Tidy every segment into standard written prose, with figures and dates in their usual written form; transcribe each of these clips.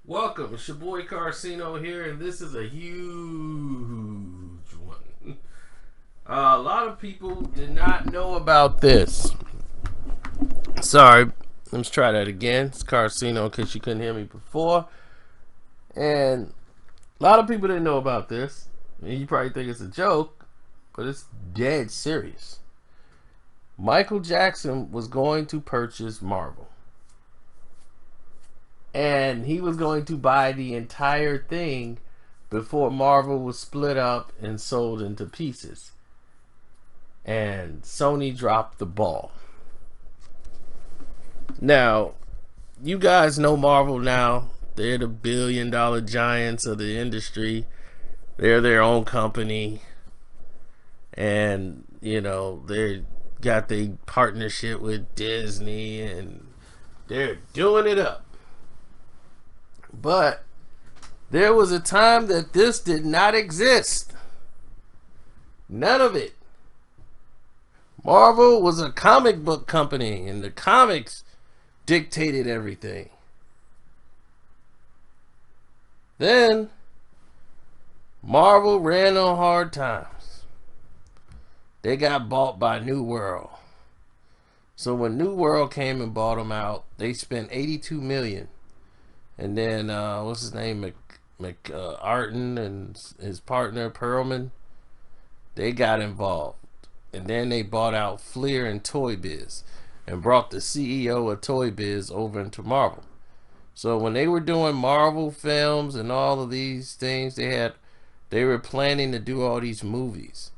Welcome, it's your boy Carcino here, and this is a huge one. A lot of people did not know about this. Sorry, let's try that again. It's Carcino in case you couldn't hear me before. And a lot of people didn't know about this. And you probably think it's a joke, but it's dead serious. Michael Jackson was going to purchase Marvel. And he was going to buy the entire thing before Marvel was split up and sold into pieces. And Sony dropped the ball. Now, you guys know Marvel now. They're the billion-dollar giants of the industry. They're their own company. And, you know, they got their partnership with Disney. And they're doing it up. But there was a time that this did not exist. None of it. Marvel was a comic book company, and the comics dictated everything. Then Marvel ran on hard times. They got bought by New World. So when New World came and bought them out, they spent $82 million. And then, what's his name, Arton and his partner, Perlman, they got involved. And then they bought out Fleer and Toy Biz and brought the CEO of Toy Biz over into Marvel. So when they were doing Marvel films and all of these things, they were planning to do all these movies.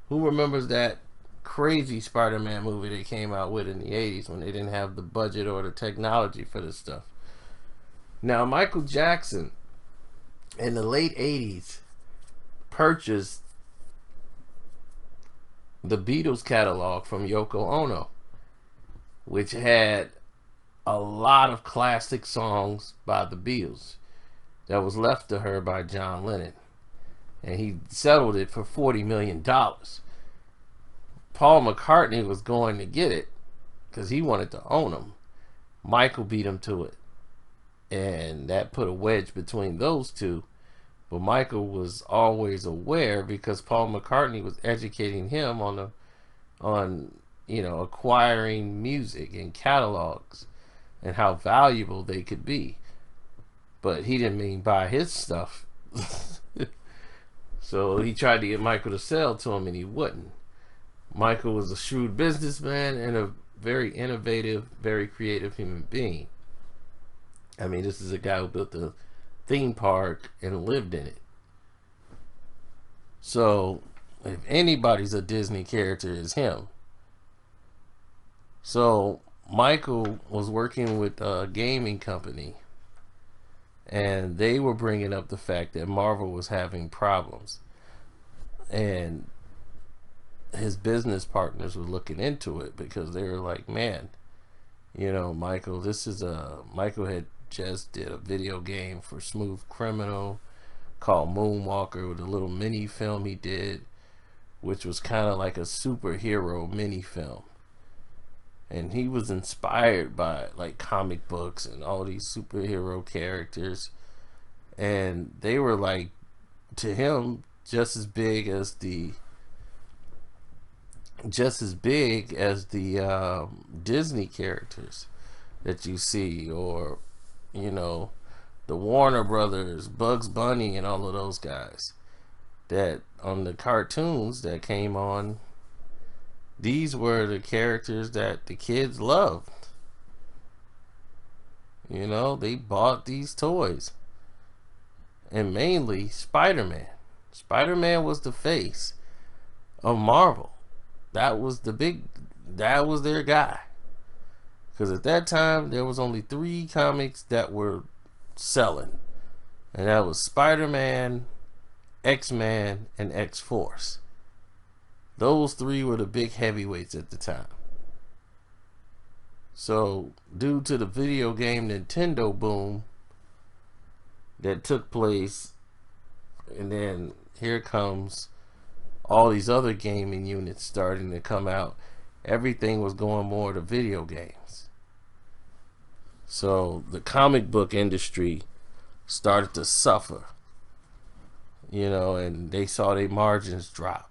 Who remembers that crazy Spider-Man movie they came out with in the 80s when they didn't have the budget or the technology for this stuff? Now, Michael Jackson, in the late 80s, purchased the Beatles catalog from Yoko Ono, which had a lot of classic songs by the Beatles that was left to her by John Lennon. And he settled it for $40 million. Paul McCartney was going to get it because he wanted to own them. Michael beat him to it. And that put a wedge between those two. But Michael was always aware because Paul McCartney was educating him on acquiring music and catalogs and how valuable they could be. But he didn't mean buy his stuff. So he tried to get Michael to sell to him, and he wouldn't. Michael was a shrewd businessman and a very innovative, very creative human being. I mean, this is a guy who built a theme park and lived in it. So, if anybody's a Disney character, it's him. So, Michael was working with a gaming company, and they were bringing up the fact that Marvel was having problems. And his business partners were looking into it because they were like, man, you know, Michael had just did a video game for Smooth Criminal called Moonwalker, with a little mini film he did, which was kind of like a superhero mini film. And he was inspired by like comic books and all these superhero characters, and they were like, to him, just as big as the Disney characters that you see, or you know, the Warner Brothers, Bugs Bunny, and all of those guys that on the cartoons that came on. These were the characters that the kids loved. You know, they bought these toys. And mainly Spider-Man. Spider-Man was the face of Marvel. That was their guy. Because at that time, there was only 3 comics that were selling. And that was Spider-Man, X-Men, and X-Force. Those 3 were the big heavyweights at the time. So, due to the video game Nintendo boom that took place, and then here comes all these other gaming units starting to come out, everything was going more to video games. So the comic book industry started to suffer, you know, and they saw their margins drop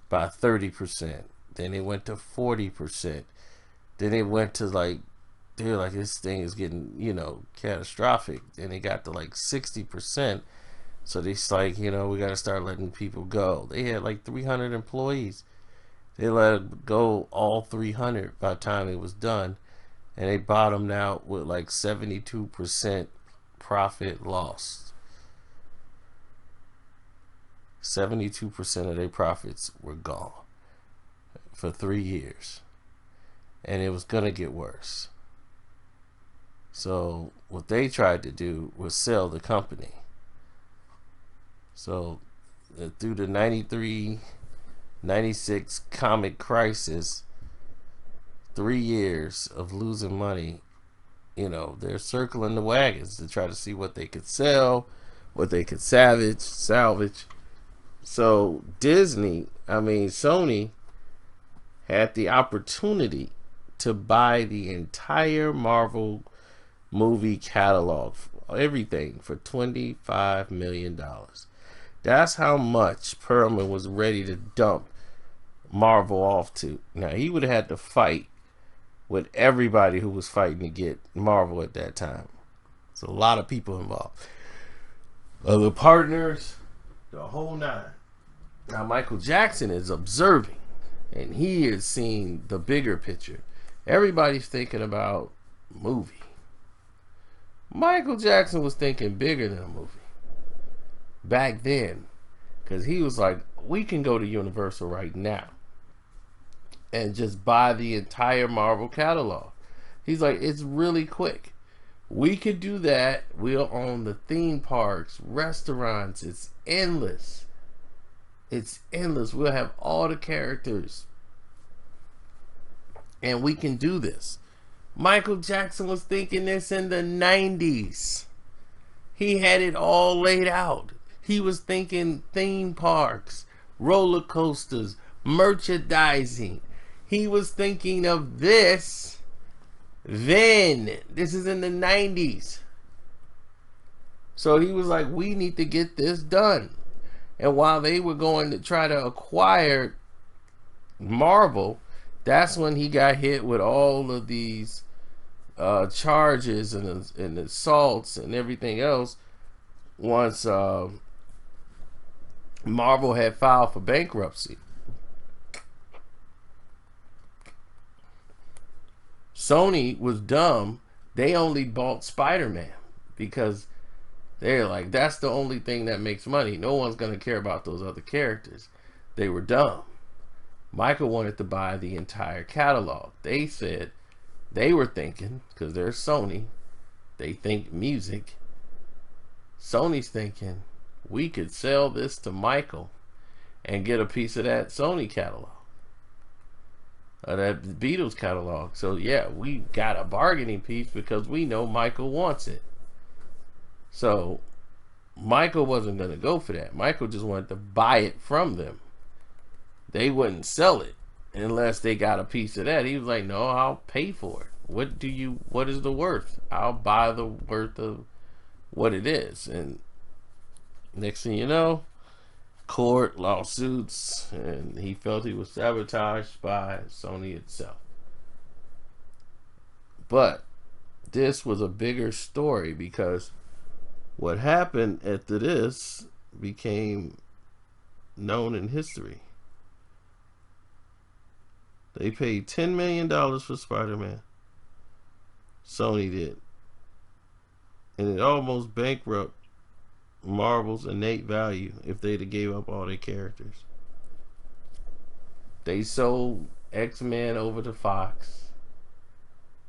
by 30%. Then it went to 40%. Then it went to like, they're like, this thing is getting, you know, catastrophic. Then it got to like 60%. So they like, you know, we got to start letting people go. They had like 300 employees. They let go all 300 by the time it was done. And they bottomed out with like 72% profit loss. 72% of their profits were gone for 3 years. And it was going to get worse. So what they tried to do was sell the company. So through the 93, 96 comic crisis, 3 years of losing money, you know, they're circling the wagons to try to see what they could sell, what they could salvage. So Sony had the opportunity to buy the entire Marvel movie catalog, everything, for $25 million. That's how much Perlman was ready to dump Marvel off to. Now, he would have had to fight with everybody who was fighting to get Marvel at that time. So a lot of people involved. Other partners, the whole nine. Now, Michael Jackson is observing, and he is seeing the bigger picture. Everybody's thinking about movie. Michael Jackson was thinking bigger than a movie back then, because he was like, we can go to Universal right now and just buy the entire Marvel catalog. He's like, it's really quick. We could do that. We'll own the theme parks, restaurants. It's endless. It's endless. We'll have all the characters. And we can do this. Michael Jackson was thinking this in the 90s. He had it all laid out. He was thinking theme parks, roller coasters, merchandising. He was thinking of this then. This is in the 90s. So he was like, we need to get this done. And while they were going to try to acquire Marvel, that's when he got hit with all of these charges and assaults and everything else. Once Marvel had filed for bankruptcy. Sony was dumb. They only bought Spider-Man because they're like, that's the only thing that makes money. No one's going to care about those other characters. They were dumb. Michael wanted to buy the entire catalog. They said, they were thinking, because they're Sony, they think music. Sony's thinking, we could sell this to Michael and get a piece of that Sony catalog. That Beatles catalog. So yeah, we got a bargaining piece because we know Michael wants it. So Michael wasn't going to go for that. Michael just wanted to buy it from them. They wouldn't sell it unless they got a piece of that. He was like, no, I'll pay for it. What is the worth? I'll buy the worth of what it is. And next thing you know, court, lawsuits, and he felt he was sabotaged by Sony itself. But this was a bigger story because what happened after this became known in history. They paid $10 million for Spider-Man. Sony did. And it almost bankrupt Marvel's innate value if they'd have gave up all their characters. They sold X-Men over to Fox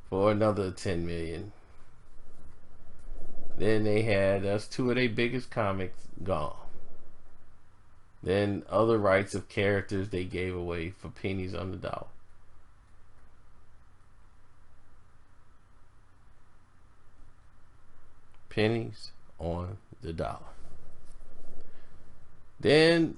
for another $10 million. Then they had two of their biggest comics gone. Then other rights of characters they gave away for pennies on the dollar. Pennies on the dollar. Then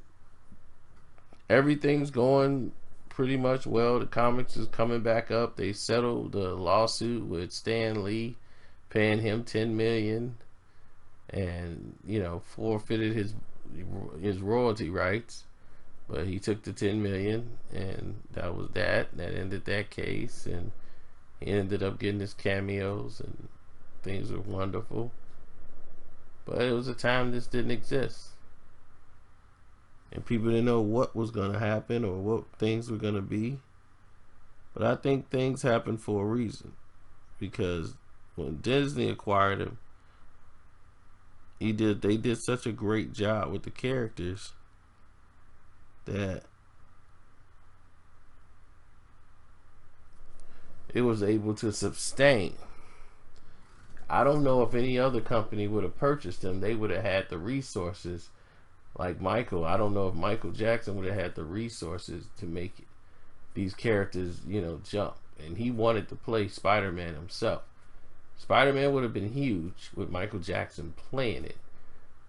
everything's going pretty much well. The comics is coming back up. They settled the lawsuit with Stan Lee, paying him $10 million. and forfeited his royalty rights. But he took the 10 million, and that was that. That ended that case, and he ended up getting his cameos, and things were wonderful. But it was a time this didn't exist, and people didn't know what was going to happen or what things were going to be. But I think things happened for a reason, because when Disney acquired him, they did such a great job with the characters that it was able to sustain. I don't know if any other company would have purchased them. They would have had the resources like Michael. I don't know if Michael Jackson would have had the resources to make these characters, jump. And he wanted to play Spider-Man himself. Spider-Man would have been huge with Michael Jackson playing it,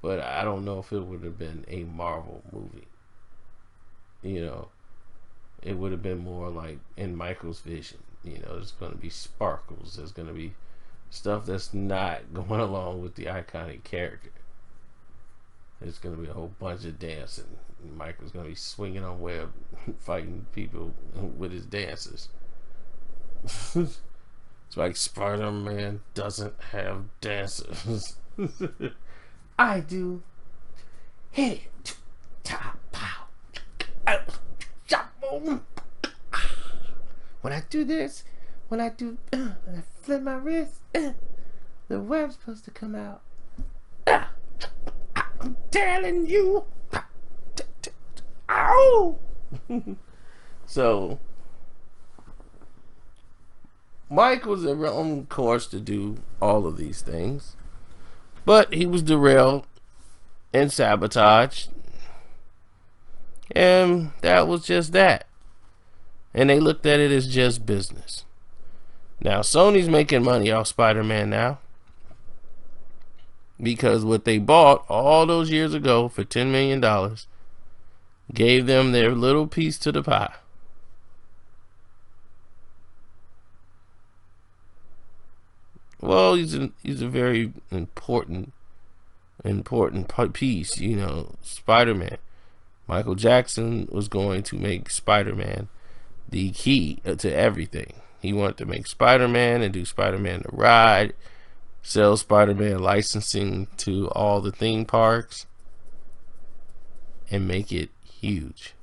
but I don't know if it would have been a Marvel movie. It would have been more like in Michael's vision. There's going to be sparkles. There's going to be stuff that's not going along with the iconic character. There's going to be a whole bunch of dancing. Michael's going to be swinging on web, fighting people with his dances. It's like Spider-Man doesn't have dancers. I do. Hit it. Top, pow. When I do this, when I flip my wrist, the web's supposed to come out. I'm telling you. Ow! So, Mike was on course to do all of these things, but he was derailed and sabotaged, and that was just that. And they looked at it as just business. Now, Sony's making money off Spider-Man now, because what they bought all those years ago for $10 million gave them their little piece to the pie. Well, he's a very important piece, Spider-Man. Michael Jackson was going to make Spider-Man the key to everything. He wanted to make Spider-Man and do Spider-Man the ride, sell Spider-Man licensing to all the theme parks, and make it huge.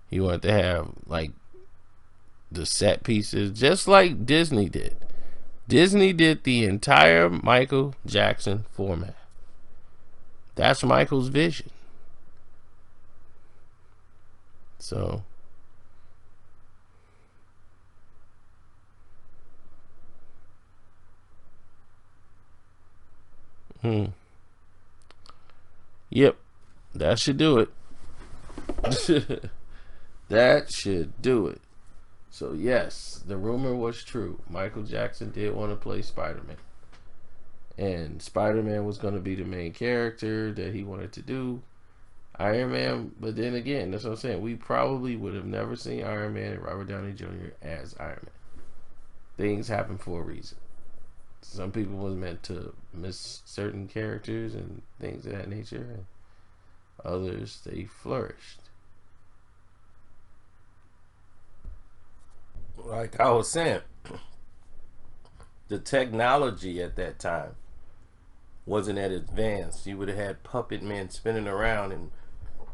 He wanted to have like the set pieces, just like Disney did. Disney did the entire Michael Jackson format. That's Michael's vision. So, yep, that should do it. That should do it. So yes, the rumor was true. Michael Jackson did want to play Spider-Man, and Spider-Man was going to be the main character that he wanted to do. Iron Man, but then again, that's what I'm saying. We probably would have never seen Iron Man and Robert Downey Jr. as Iron Man. Things happen for a reason. Some people was meant to miss certain characters and things of that nature, and others, they flourished. Like I was saying, the technology at that time wasn't that advanced. You would have had puppet men spinning around, and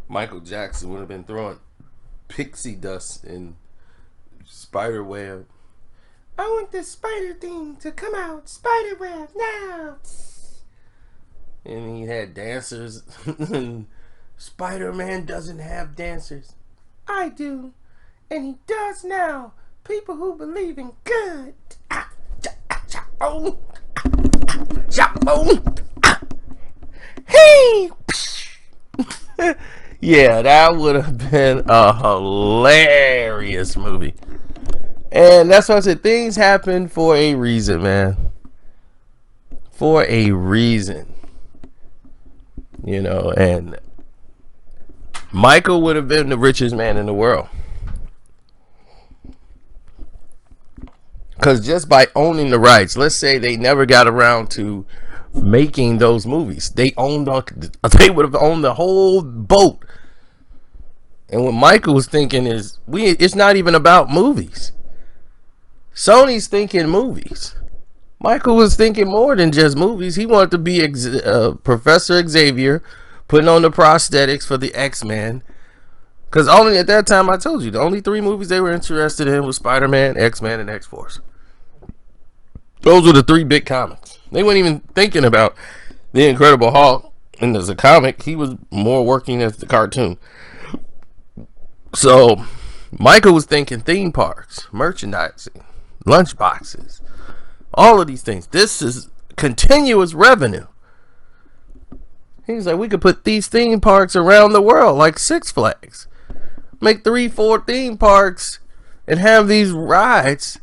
Michael Jackson would have been throwing pixie dust and spider web. I want this spider thing to come out, spider web now. And he had dancers. Spider-Man doesn't have dancers. I do, and he does now. People who believe in good. Hey! Yeah, that would have been a hilarious movie. And that's why I said things happen for a reason, man. For a reason. And Michael would have been the richest man in the world. Because just by owning the rights, let's say they never got around to making those movies. They would have owned the whole boat. And what Michael was thinking is, it's not even about movies. Sony's thinking movies. Michael was thinking more than just movies. He wanted to be Professor Xavier, putting on the prosthetics for the X-Men. Because only at that time, I told you, the only 3 movies they were interested in was Spider-Man, X-Men, and X-Force. Those were the 3 big comics. They weren't even thinking about the Incredible Hulk. And as a comic, he was more working as the cartoon. So Michael was thinking theme parks, merchandising, lunch boxes, all of these things. This is continuous revenue. He's like, we could put these theme parks around the world, like Six Flags. Make 3-4 theme parks and have these rides.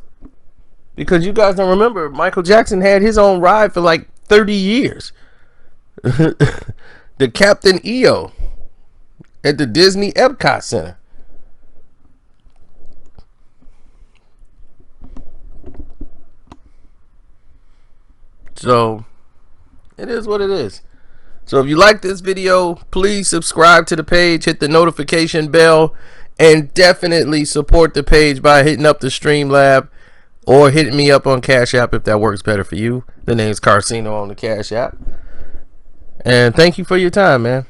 Because you guys don't remember, Michael Jackson had his own ride for like 30 years. The Captain EO at the Disney Epcot Center. So, it is what it is. So if you like this video, please subscribe to the page, hit the notification bell, and definitely support the page by hitting up the Streamlab or hitting me up on Cash App if that works better for you. The name's Carcino on the Cash App. And thank you for your time, man.